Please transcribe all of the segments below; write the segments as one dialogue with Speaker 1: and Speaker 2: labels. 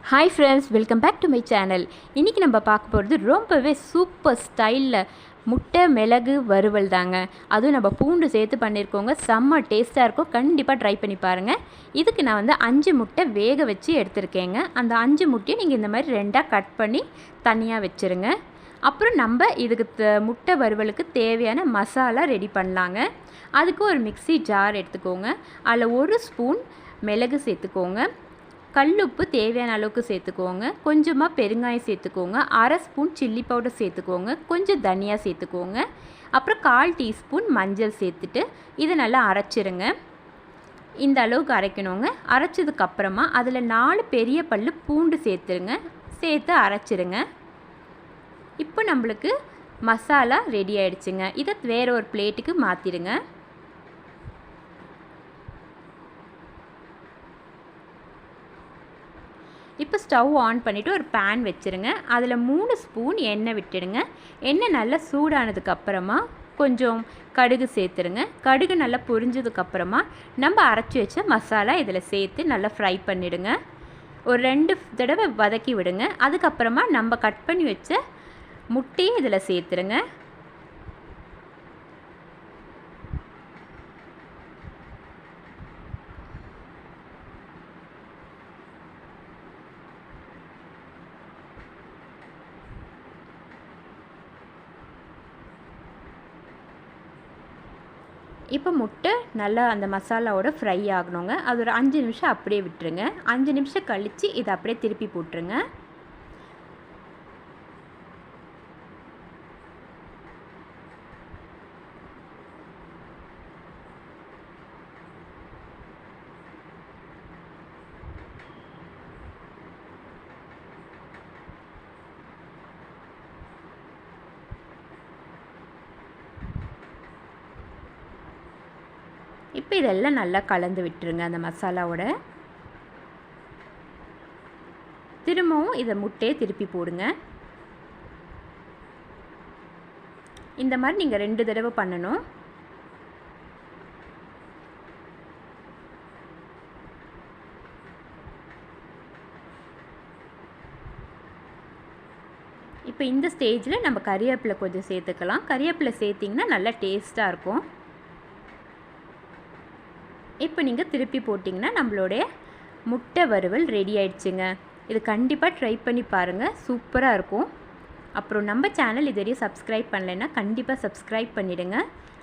Speaker 1: Hi friends, welcome back to my channel. இன்றைக்கி நம்ம பார்க்க போகிறது ரொம்பவே சூப்பர் ஸ்டைலில் முட்டை மிளகு வறுவல் தாங்க. அதுவும் நம்ம பூண்டு சேர்த்து பண்ணியிருக்கோங்க. செம்ம டேஸ்ட்டாக இருக்கும். கண்டிப்பாக ட்ரை பண்ணி பாருங்கள். இதுக்கு நான் வந்து 5 முட்டை வேக வச்சு எடுத்துருக்கேங்க. அந்த 5 முட்டையை நீங்கள் இந்த மாதிரி 2ஆக கட் பண்ணி தனியாக வச்சுருங்க. அப்புறம் நம்ம இதுக்கு முட்டை வறுவலுக்கு தேவையான மசாலா ரெடி பண்ணலாங்க. அதுக்கு ஒரு மிக்ஸி ஜார் எடுத்துக்கோங்க. அதில் 1 ஸ்பூன் மிளகு சேர்த்துக்கோங்க. கல்லுப்பு தேவையான அளவுக்கு சேர்த்துக்கோங்க. கொஞ்சமாக பெருங்காயம் சேர்த்துக்கோங்க. 1/2 ஸ்பூன் சில்லி பவுடர் சேர்த்துக்கோங்க. கொஞ்சம் தனியா சேர்த்துக்கோங்க. அப்புறம் 1/4 டீஸ்பூன் மஞ்சள் சேர்த்துட்டு இதை நல்லா அரைச்சிருங்க. இந்த அளவுக்கு அரைக்கணுங்க. அரைச்சதுக்கப்புறமா அதில் 4 பெரிய பல்லு பூண்டு சேர்த்துருங்க. சேர்த்து அரைச்சிருங்க. இப்போ நம்மளுக்கு மசாலா ரெடி ஆகிடுச்சுங்க. இதை வேறு ஒரு பிளேட்டுக்கு மாற்றிடுங்க. இப்போ ஸ்டவ் ஆன் பண்ணிவிட்டு ஒரு பேன் வச்சுருங்க. அதில் 3 ஸ்பூன் எண்ணெய் விட்டுடுங்க. எண்ணெய் நல்லா சூடானதுக்கப்புறமா கொஞ்சம் கடுகு சேர்த்துருங்க. கடுகு நல்லா பொரிஞ்சதுக்கப்புறமா நம்ம அரைச்சி வச்ச மசாலா இதில் சேர்த்து நல்லா ஃப்ரை பண்ணிவிடுங்க. ஒரு 2 தடவை வதக்கி விடுங்க. அதுக்கப்புறமா நம்ம கட் பண்ணி வச்ச முட்டையை இதில் சேர்த்துருங்க. இப்போ முட்டை நல்லா அந்த மசாலாவோட ஃப்ரை ஆகணுங்க. அது ஒரு 5 நிமிஷம் அப்படியே விட்டுருங்க. 5 நிமிஷம் கழித்து இதை அப்படியே திருப்பி போட்டுருங்க. இப்போ இதெல்லாம் நல்லா கலந்து விட்டுருங்க அந்த மசாலாவோட. திரும்பவும் இதை முட்டையை திருப்பி போடுங்க. இந்த மாதிரி நீங்கள் 2 தடவை பண்ணணும். இப்போ இந்த ஸ்டேஜில் நம்ம கறிவேப்பிலை கொஞ்சம் சேர்த்துக்கலாம். கறிவேப்பிலை சேர்த்திங்கன்னா நல்லா டேஸ்ட்டாக இருக்கும். இப்போ நீங்கள் திருப்பி போட்டிங்கன்னா நம்மளுடைய முட்டை வறுவல் ரெடி ஆயிடுச்சுங்க. இது கண்டிப்பாக ட்ரை பண்ணி பாருங்கள். சூப்பராக இருக்கும். அப்புறம் நம்ம சேனல் இது வரையும் சப்ஸ்கிரைப் பண்ணலைன்னா கண்டிப்பாக சப்ஸ்கிரைப் பண்ணிவிடுங்க.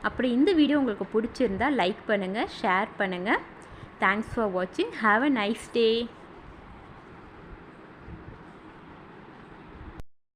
Speaker 1: அப்புறம் இந்த வீடியோ உங்களுக்கு பிடிச்சிருந்தால் லைக் பண்ணுங்கள், ஷேர் பண்ணுங்கள். தேங்க்ஸ் ஃபார் வாட்சிங். Have a nice day.